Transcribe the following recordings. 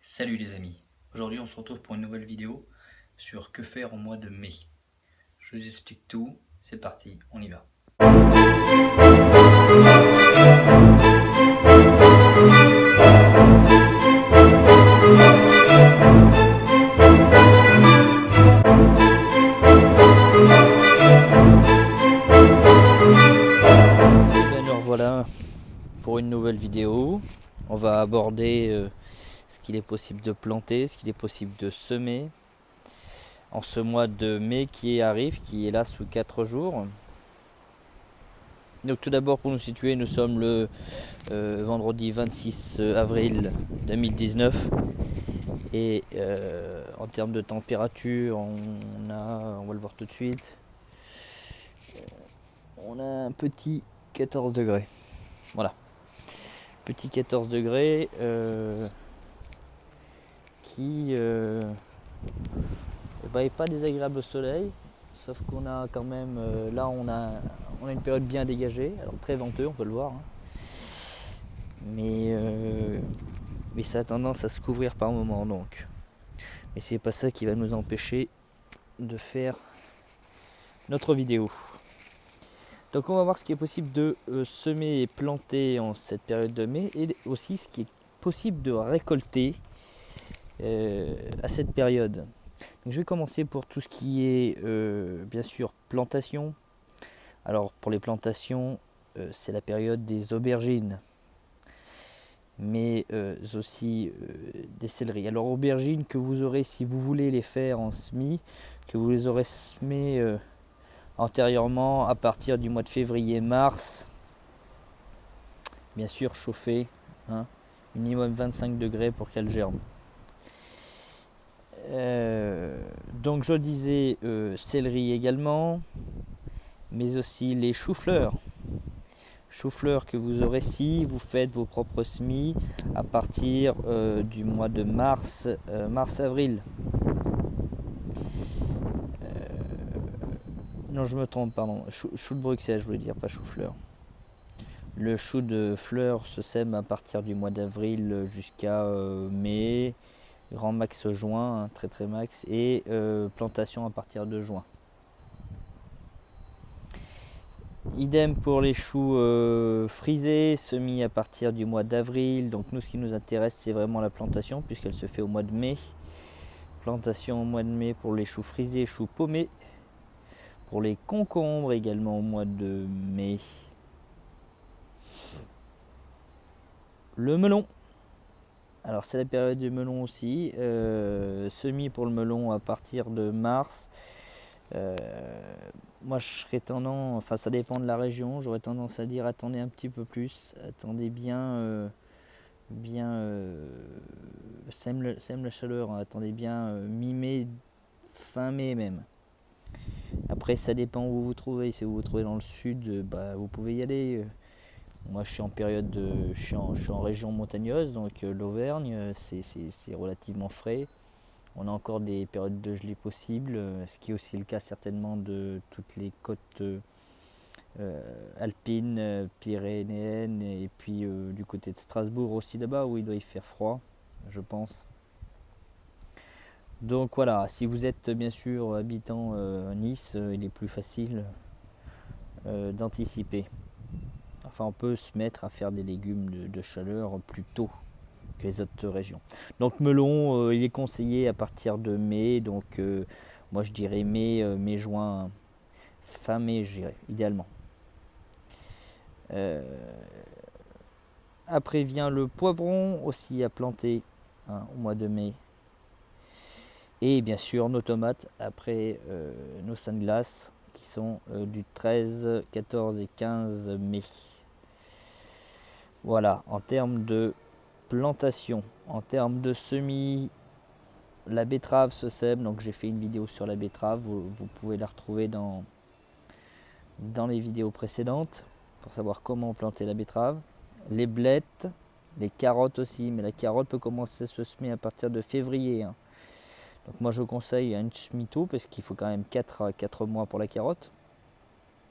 Salut les amis, aujourd'hui on se retrouve pour une nouvelle vidéo sur que faire au mois de mai. Je vous explique tout, c'est parti, on y va. Et bien nous revoilà pour une nouvelle vidéo. On va aborder ce qu'il est possible de planter, ce qu'il est possible de semer en ce mois de mai qui arrive, qui est là sous 4 jours. Donc tout d'abord, pour nous situer, nous sommes le vendredi 26 avril 2019 et en termes de température, on va le voir tout de suite, on a un petit 14 degrés. Voilà, petit 14 degrés qui est pas désagréable au soleil, sauf qu'on a quand même, là on a une période bien dégagée, alors très venteux, on peut le voir, hein. Mais ça a tendance à se couvrir par moment, donc. Mais c'est pas ça qui va nous empêcher de faire notre vidéo. Donc on va voir ce qui est possible de semer et planter en cette période de mai, et aussi ce qui est possible de récolter à cette période. Donc je vais commencer pour tout ce qui est bien sûr plantation. Alors pour les plantations, c'est la période des aubergines, mais aussi des céleris. Alors aubergines que vous aurez, si vous voulez les faire en semis, que vous les aurez semées antérieurement à partir du mois de février-mars, bien sûr chauffées, hein, minimum 25 degrés pour qu'elles germent. Donc je disais céleri également, mais aussi les choux-fleurs. Choux-fleurs que vous aurez si vous faites vos propres semis à partir du mois de mars-avril. Non, je me trompe, pardon. Chou de Bruxelles, je voulais dire, pas chou-fleur. Le chou de fleurs se sème à partir du mois d'avril jusqu'à mai, grand max juin, hein, très très max, et plantation à partir de juin. Idem pour les choux frisés, semis à partir du mois d'avril. Donc nous, ce qui nous intéresse, c'est vraiment la plantation, puisqu'elle se fait au mois de mai. Plantation au mois de mai pour les choux frisés, choux paumés. Pour les concombres également au mois de mai. Le melon. Alors c'est la période du melon aussi. Semis pour le melon à partir de mars. Moi je serais tendance, enfin ça dépend de la région, j'aurais tendance à dire attendez un petit peu plus, attendez bien, sème la chaleur, hein, attendez bien mi-mai, fin mai même. Après ça dépend où vous vous trouvez, si vous vous trouvez dans le sud, vous pouvez y aller. Moi je suis en période je suis en région montagneuse, donc l'Auvergne, c'est relativement frais. On a encore des périodes de gelée possibles, ce qui est aussi le cas certainement de toutes les côtes alpines, pyrénéennes, et puis du côté de Strasbourg aussi là-bas où il doit y faire froid, je pense. Donc voilà, si vous êtes bien sûr habitant à Nice, il est plus facile d'anticiper. Enfin, on peut se mettre à faire des légumes de chaleur plus tôt que les autres régions. Donc melon, il est conseillé à partir de mai, donc moi je dirais mai, juin, fin mai, je dirais, idéalement. Après vient le poivron, aussi à planter, hein, au mois de mai. Et bien sûr nos tomates après nos sunglasses qui sont du 13, 14 et 15 mai. Voilà, en termes de plantation, en termes de semis, la betterave se sème, donc j'ai fait une vidéo sur la betterave, vous pouvez la retrouver dans les vidéos précédentes pour savoir comment planter la betterave. Les blettes, les carottes aussi, mais la carotte peut commencer à se semer à partir de février, hein. Donc moi je conseille une semis tôt parce qu'il faut quand même 4 mois pour la carotte.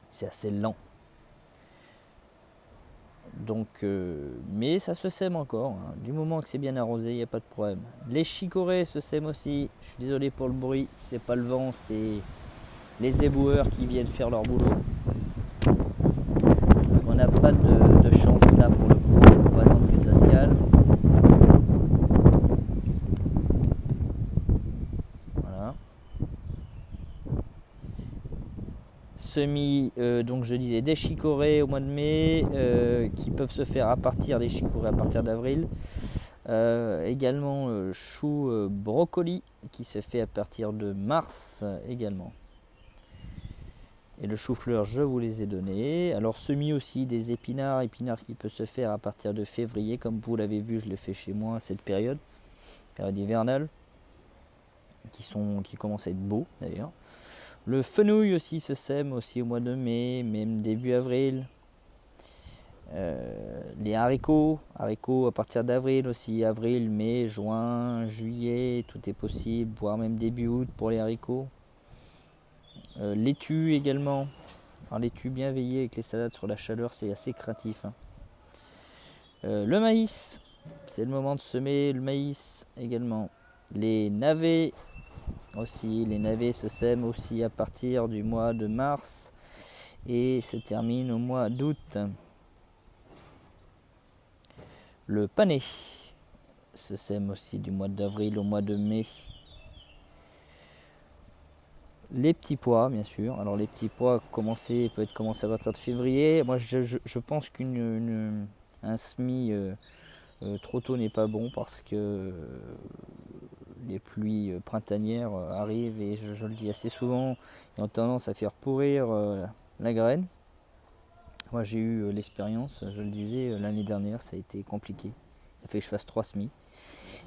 C'est assez lent. Donc, mais ça se sème encore, hein. Du moment que c'est bien arrosé, il n'y a pas de problème. Les chicorées se sèment aussi. Je suis désolé pour le bruit, c'est pas le vent, c'est les éboueurs qui viennent faire leur boulot. Donc on n'a pas de chance là pour le coup. On va attendre que ça se calme. Voilà. Semis, donc je disais des chicorées au mois de mai, qui peuvent se faire à partir des chicorées à partir d'avril. Également chou brocoli qui se fait à partir de mars également. Et le chou-fleur, je vous les ai donnés. Alors semis aussi des épinards qui peut se faire à partir de février. Comme vous l'avez vu, je l'ai fait chez moi à cette période hivernale, qui commence à être beau d'ailleurs. Le fenouil aussi se sème aussi au mois de mai, même début avril. Les haricots à partir d'avril aussi, avril, mai, juin, juillet, tout est possible, voire même début août pour les haricots. Laitue également. Alors laitue bien veillée avec les salades sur la chaleur, c'est assez craintif, hein. Le maïs, c'est le moment de semer le maïs également. Les navets aussi, les navets se sèment aussi à partir du mois de mars et se terminent au mois d'août. Le panais se sème aussi du mois d'avril au mois de mai. Les petits pois, bien sûr. Alors les petits pois peut être commencé à partir de février. Moi, je pense qu'un semis trop tôt n'est pas bon parce que les pluies printanières arrivent et je le dis assez souvent, ils ont tendance à faire pourrir la graine. Moi, j'ai eu l'expérience, je le disais, l'année dernière, ça a été compliqué. Il a fallu que je fasse 3 semis.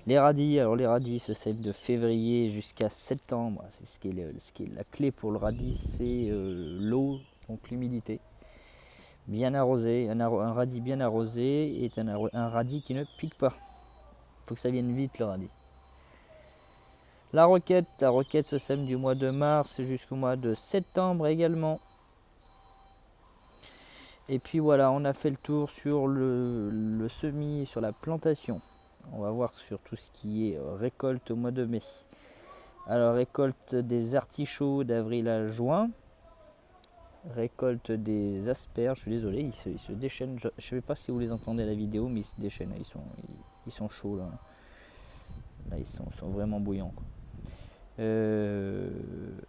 Les radis, alors les radis se sèment de février jusqu'à septembre. C'est ce qui est la clé pour le radis, c'est l'eau, donc l'humidité. Bien arrosé, un radis bien arrosé est un radis qui ne pique pas. Il faut que ça vienne vite le radis. La roquette se sème du mois de mars jusqu'au mois de septembre également. Et puis voilà, on a fait le tour sur le semis, sur la plantation. On va voir sur tout ce qui est récolte au mois de mai. Alors récolte des artichauts d'avril à juin. Récolte des asperges, je suis désolé, ils se déchaînent. Je ne sais pas si vous les entendez à la vidéo, mais ils se déchaînent, ils sont chauds là. Là ils sont vraiment bouillants, quoi.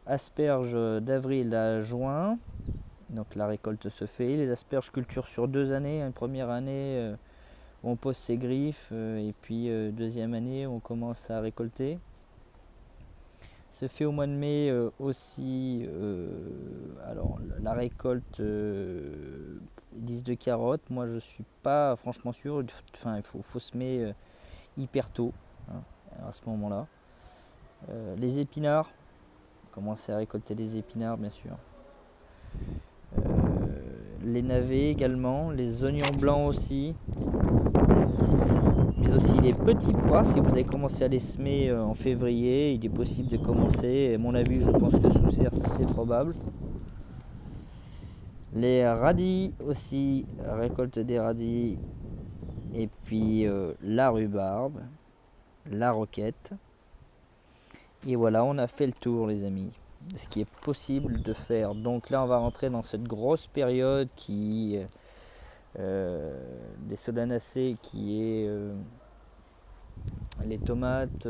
Asperges d'avril à juin. Donc la récolte se fait. Les asperges culture sur 2 années. Une première année, on pose ses griffes et puis deuxième année, on commence à récolter. Se fait au mois de mai aussi. Alors la récolte, ils disent de carottes. Moi, je suis pas franchement sûr. Enfin, il faut semer hyper tôt, hein, à ce moment-là. Les épinards. Commencer à récolter les épinards, bien sûr. Les navets également, les oignons blancs aussi, mais aussi les petits pois. Si vous avez commencé à les semer en février, il est possible de commencer. À mon avis, je pense que sous serre, c'est probable. Les radis aussi, récolte des radis, et puis la rhubarbe, la roquette. Et voilà, on a fait le tour, les amis, de ce qui est possible de faire. Donc là, on va rentrer dans cette grosse période qui des solanacées, qui est les tomates,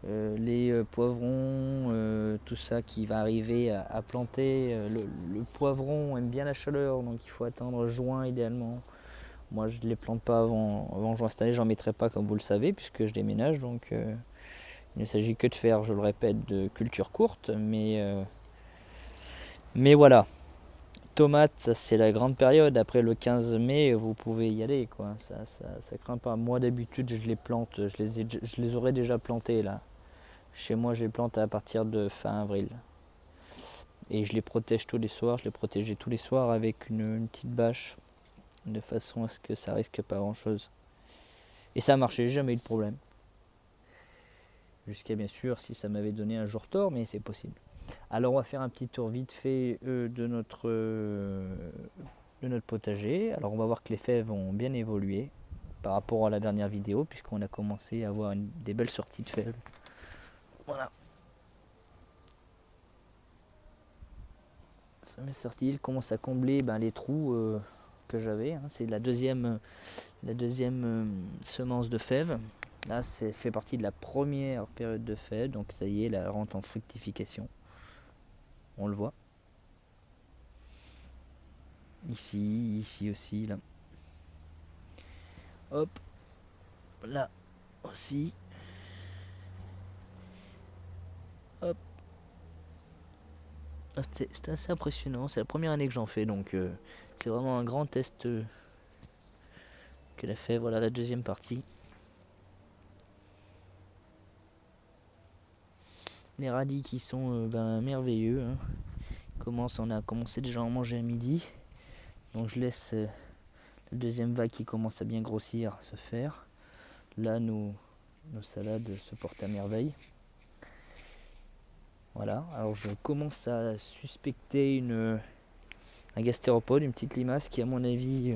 les poivrons, tout ça qui va arriver à planter. Le poivron aime bien la chaleur, donc il faut attendre juin idéalement. Moi, je ne les plante pas avant juin. Cette année, j'en mettrai pas, comme vous le savez, puisque je déménage. Donc il ne s'agit que de faire, je le répète, de culture courte, mais voilà. Tomates, c'est la grande période. Après le 15 mai, vous pouvez y aller, quoi. Ça craint pas. Moi, d'habitude, je les plante. Je les aurais déjà plantés là. Chez moi, je les plante à partir de fin avril. Et je les protège tous les soirs. Je les protégeais tous les soirs avec une petite bâche, de façon à ce que ça risque pas grand chose. Et ça a marché, j'ai jamais eu de problème. Jusqu'à bien sûr si ça m'avait donné un jour tort, mais c'est possible. Alors on va faire un petit tour vite fait de notre de notre potager. Alors on va voir que les fèves ont bien évolué par rapport à la dernière vidéo, puisqu'on a commencé à avoir des belles sorties de fèves. Voilà. Ça m'est sorti, il commence à combler les trous que j'avais. C'est la deuxième semence de fèves. Là, c'est fait partie de la première période de fèves, donc ça y est, elle rentre en fructification. On le voit. Ici aussi, là. Hop, là aussi. Hop. C'est assez impressionnant, c'est la première année que j'en fais, donc c'est vraiment un grand test qu'elle a fait. Voilà la deuxième partie. Les radis qui sont merveilleux. Hein. On a commencé déjà à en manger à midi, donc je laisse la deuxième vague qui commence à bien grossir se faire. Là, nos salades se portent à merveille. Voilà, alors je commence à suspecter un gastéropode, une petite limace qui à mon avis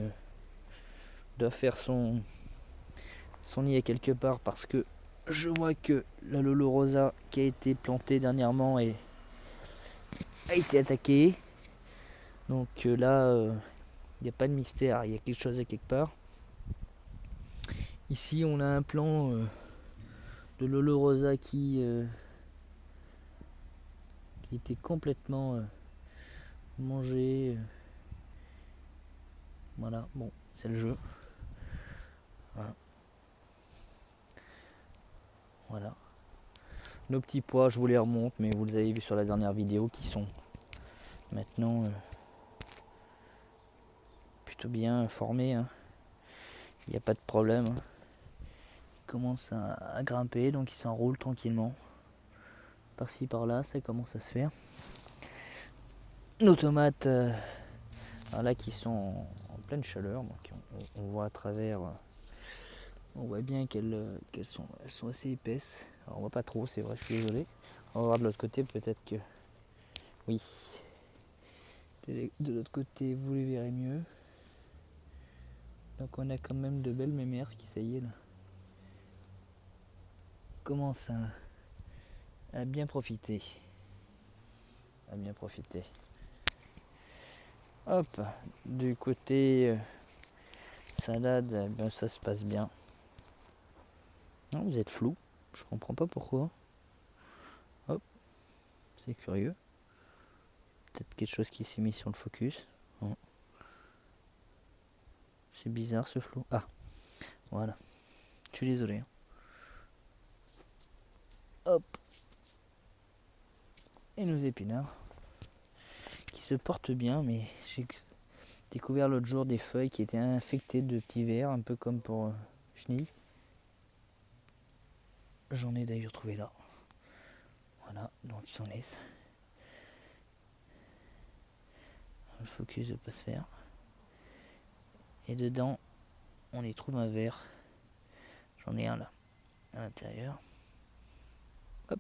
doit faire son nid à quelque part, parce que je vois que la Lolo Rosa qui a été plantée dernièrement a été attaquée. Donc là, il n'y a pas de mystère, il y a quelque chose à quelque part. Ici on a un plant de Lolo Rosa qui était complètement mangé. Voilà, bon, c'est le jeu. Voilà. Nos petits pois, je vous les remonte, mais vous les avez vus sur la dernière vidéo, qui sont maintenant plutôt bien formés. Hein. Il n'y a pas de problème. Hein. Ils commencent à grimper, donc ils s'enroulent tranquillement. Par-ci, par-là, ça commence à se faire. Nos tomates, là, qui sont en pleine chaleur, donc on voit à travers, on voit bien qu'elles sont assez épaisses. Alors on voit pas trop, c'est vrai, je suis désolé. On va voir de l'autre côté, peut-être que oui. De l'autre côté, vous les verrez mieux. Donc on a quand même de belles mémères qui, ça y est, là, commencent à bien profiter. Hop, du côté salade, ça se passe bien. Non, vous êtes flou, je comprends pas pourquoi. Hop, c'est curieux. Peut-être quelque chose qui s'est mis sur le focus. Bon. C'est bizarre ce flou. Ah, voilà. Je suis désolé. Hop. Et nos épinards qui se portent bien, mais j'ai découvert l'autre jour des feuilles qui étaient infectées de petits vers, un peu comme pour chenilles. J'en ai d'ailleurs trouvé là. Voilà, donc ils s'en laissent. Le focus ne peut pas se faire. Et dedans, on y trouve un ver. J'en ai un là, à l'intérieur. Hop.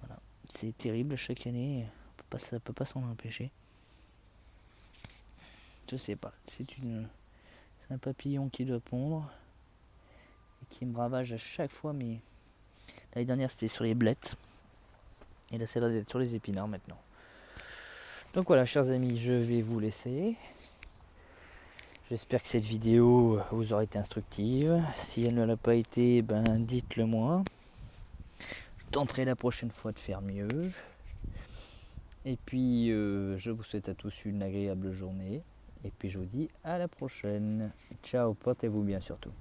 Voilà. C'est terrible chaque année. Ça peut pas s'en empêcher. Je sais pas. C'est un papillon qui doit pondre. Et qui me ravage à chaque fois. Mais l'année dernière, c'était sur les blettes. Et là, c'est là d'être sur les épinards maintenant. Donc voilà, chers amis, je vais vous laisser. J'espère que cette vidéo vous aura été instructive. Si elle ne l'a pas été, dites-le moi. Je tenterai la prochaine fois de faire mieux. Et puis, je vous souhaite à tous une agréable journée. Et puis, je vous dis à la prochaine. Ciao, portez-vous bien surtout.